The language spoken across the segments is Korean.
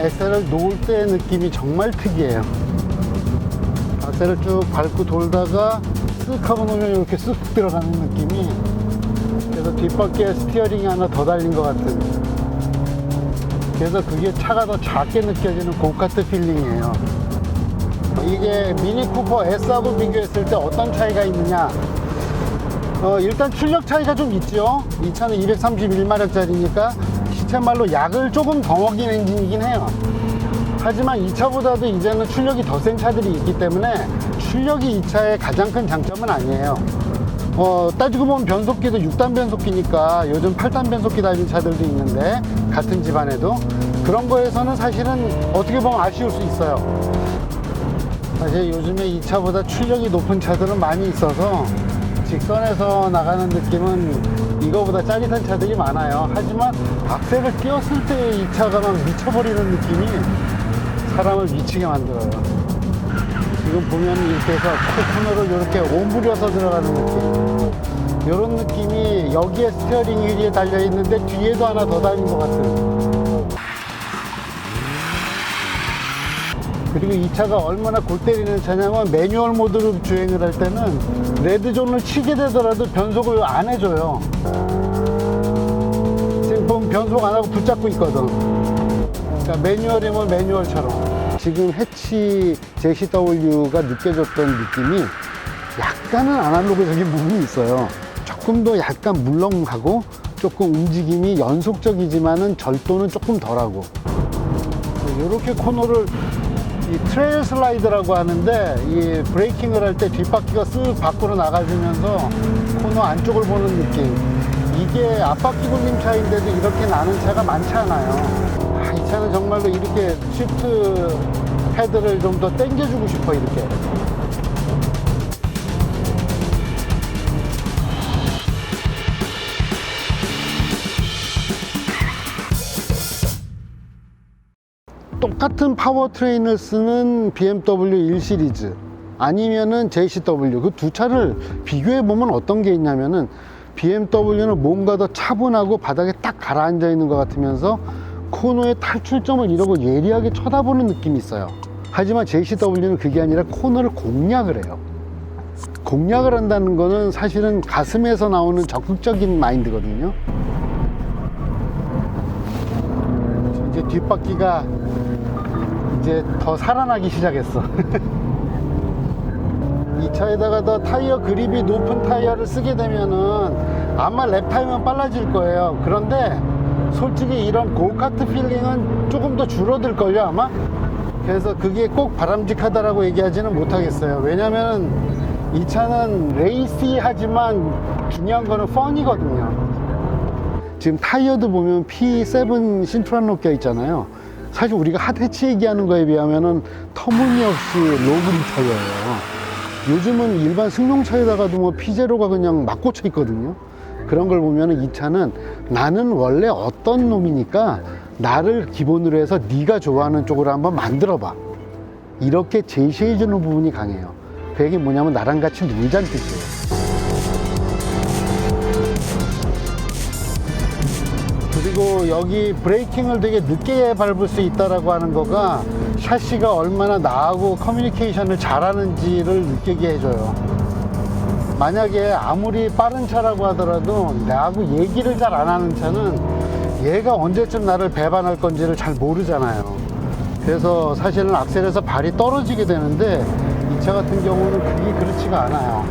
엑셀을 놓을 때 느낌이 정말 특이해요. 악셀을 쭉 밟고 돌다가 쓱 하고 놓으면 이렇게 쓱 들어가는 느낌이, 그래서 뒷바퀴에 스티어링이 하나 더 달린 것 같은, 그래서 그게 차가 더 작게 느껴지는 고카트 필링이에요. 이게 미니 쿠퍼 S하고 비교했을 때 어떤 차이가 있느냐, 일단 출력 차이가 좀 있죠. 이 차는 231마력짜리니까 시체말로 약을 조금 더 먹인 엔진이긴 해요. 하지만 이 차보다도 이제는 출력이 더 센 차들이 있기 때문에 출력이 이 차의 가장 큰 장점은 아니에요. 따지고 보면 변속기도 6단 변속기니까 요즘 8단 변속기 달린 차들도 있는데, 같은 집안에도 그런 거에서는 사실은 어떻게 보면 아쉬울 수 있어요. 사실 요즘에 이 차보다 출력이 높은 차들은 많이 있어서 직선에서 나가는 느낌은 이거보다 짜릿한 차들이 많아요. 하지만 악셀을 띄웠을 때 이 차가 막 미쳐버리는 느낌이 사람을 미치게 만들어요. 지금 보면 이렇게 해서 코너를 이렇게 오므려서 들어가는 느낌, 이런 느낌이, 여기에 스티어링 휠이 달려있는데 뒤에도 하나 더 달린 것 같은. 그리고 이 차가 얼마나 골 때리는 차냐면, 매뉴얼 모드로 주행을 할 때는 레드존을 치게 되더라도 변속을 안 해줘요. 지금 보면 변속 안 하고 붙잡고 있거든. 그러니까 매뉴얼이면 매뉴얼처럼. 지금 해치 JCW가 느껴졌던 느낌이 약간은 아날로그적인 부분이 있어요. 조금 더 약간 물렁하고 조금 움직임이 연속적이지만은 절도는 조금 덜하고, 이렇게 코너를 이 트레일 슬라이드라고 하는데, 이 브레이킹을 할 때 뒷바퀴가 쓱 밖으로 나가주면서 코너 안쪽을 보는 느낌, 이게 앞바퀴 굴림 차인데도 이렇게 나는 차가 많지 않아요. 이 차는 정말로 이렇게 시프트 헤드를 좀 더 당겨주고 싶어. 이렇게 똑같은 파워트레인을 쓰는 BMW 1 시리즈 아니면은 JCW, 그 두 차를 비교해 보면 어떤 게 있냐면은, BMW는 뭔가 더 차분하고 바닥에 딱 가라앉아 있는 것 같으면서 코너의 탈출점을 이러고 예리하게 쳐다보는 느낌이 있어요. 하지만 JCW는 그게 아니라 코너를 공략을 해요. 공략을 한다는 거는 사실은 가슴에서 나오는 적극적인 마인드거든요. 이제 뒷바퀴가 이제 더 살아나기 시작했어. 이 차에다가 더 타이어 그립이 높은 타이어를 쓰게 되면은 아마 랩 타임은 빨라질 거예요. 그런데 솔직히 이런 고카트 필링은 조금 더 줄어들걸요 아마. 그래서 그게 꼭 바람직하다라고 얘기하지는 못하겠어요. 왜냐면 이 차는 레이시하지만 중요한 거는 펀이거든요. 지금 타이어도 보면 P7 신트란 껴 있잖아요. 사실 우리가 핫해치 얘기하는 거에 비하면은 터무니없이 로그리 타이어예요. 요즘은 일반 승용차에다가도 뭐 P0가 그냥 막 꽂혀 있거든요. 그런 걸 보면은 이 차는 나는 원래 어떤 놈이니까 나를 기본으로 해서 네가 좋아하는 쪽으로 한번 만들어 봐, 이렇게 제시해 주는 부분이 강해요. 그 얘기 뭐냐면 나랑 같이 놀자는 뜻이에요. 그리고 여기 브레이킹을 되게 늦게 밟을 수 있다라고 하는 거가 샤시가 얼마나 나하고 커뮤니케이션을 잘하는지를 느끼게 해줘요. 만약에 아무리 빠른 차라고 하더라도 나하고 얘기를 잘 안 하는 차는 얘가 언제쯤 나를 배반할 건지를 잘 모르잖아요. 그래서 사실은 악셀에서 발이 떨어지게 되는데, 이 차 같은 경우는 그게 그렇지가 않아요.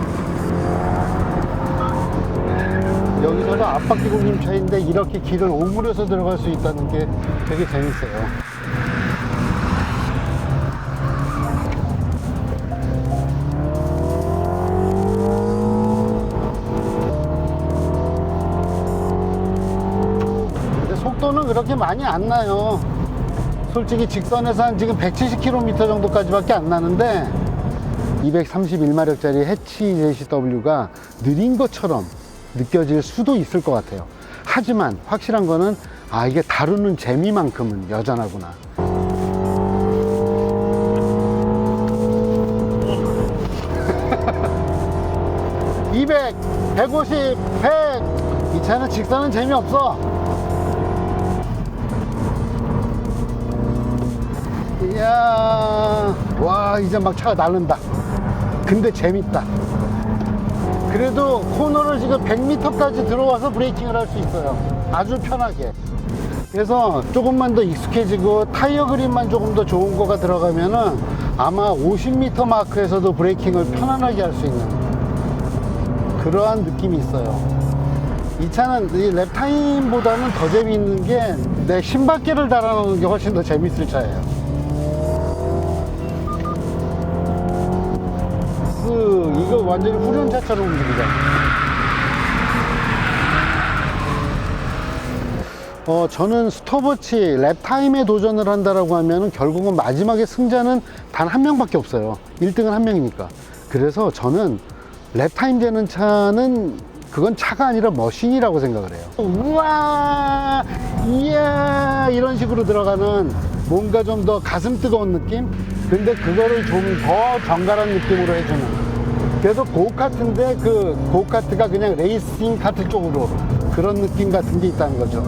여기서도 앞바퀴 굴림 차인데 이렇게 길을 오므려서 들어갈 수 있다는 게 되게 재밌어요. 근데 속도는 그렇게 많이 안 나요. 솔직히 직선에서 한 지금 170km 정도까지밖에 안 나는데, 231마력짜리 해치 JCW가 느린 것처럼 느껴질 수도 있을 것 같아요. 하지만 확실한 거는 이게 다루는 재미만큼은 여전하구나. 200, 150, 100. 이 차는 직선은 재미없어. 이야, 와, 이제 막 차가 날른다. 근데 재밌다. 그래도 코너를 지금 100m까지 들어와서 브레이킹을 할 수 있어요. 아주 편하게. 그래서 조금만 더 익숙해지고 타이어 그립만 조금 더 좋은 거가 들어가면은 아마 50m 마크에서도 브레이킹을 편안하게 할 수 있는 그러한 느낌이 있어요. 이 차는 이 랩타임보다는 더 재미있는 게 내 신발개를 달아놓는 게 훨씬 더 재밌을 차예요. 이거 완전히 후륜차처럼 움직이잖아. 저는 스톱워치 랩타임에 도전을 한다라고 하면 결국은 마지막에 승자는 단 한 명밖에 없어요. 1등은 한 명이니까. 그래서 저는 랩타임 되는 차는 그건 차가 아니라 머신이라고 생각을 해요. 우와, 이야, 이런 식으로 들어가는 뭔가 좀 더 가슴 뜨거운 느낌? 근데 그거를 좀 더 정갈한 느낌으로 해주는. 그래서 고카트인데 그 고카트가 그냥 레이싱 카트 쪽으로 그런 느낌 같은 게 있다는 거죠.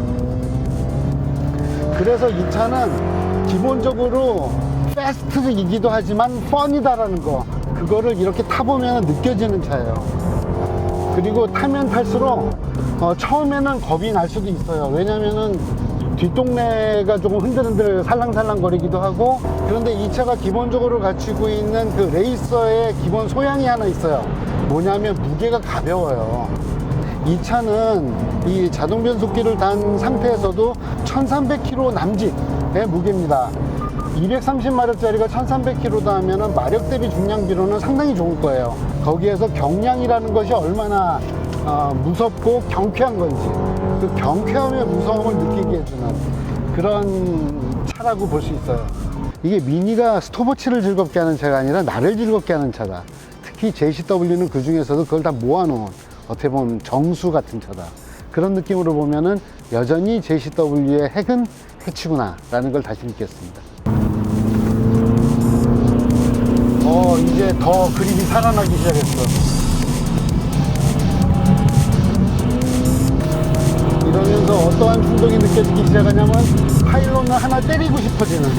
그래서 이 차는 기본적으로 패스트이기도 하지만 펀이다라는 거, 그거를 이렇게 타보면 느껴지는 차예요. 그리고 타면 탈수록 처음에는 겁이 날 수도 있어요. 왜냐면은 뒷동네가 조금 흔들흔들 살랑살랑 거리기도 하고, 그런데 이 차가 기본적으로 갖추고 있는 그 레이서의 기본 소양이 하나 있어요. 뭐냐면 무게가 가벼워요. 이 차는 이 자동 변속기를 단 상태에서도 1300kg 남짓의 무게입니다. 230마력짜리가 1300kg다 하면은 마력 대비 중량비로는 상당히 좋을 거예요. 거기에서 경량이라는 것이 얼마나 무섭고 경쾌한 건지, 그 경쾌함의 무서움을 느끼게 해주는 그런 차라고 볼 수 있어요. 이게 미니가 스톱워치를 즐겁게 하는 차가 아니라 나를 즐겁게 하는 차다. 특히 JCW는 그 중에서도 그걸 다 모아놓은, 어떻게 보면 정수 같은 차다. 그런 느낌으로 보면은 여전히 JCW의 핵은 해치구나 라는 걸 다시 느꼈습니다. 이제 더 그립이 살아나기 시작했어. 이러면서 어떠한 충동이 느껴지기 시작하냐면 파일론을 하나 때리고 싶어지는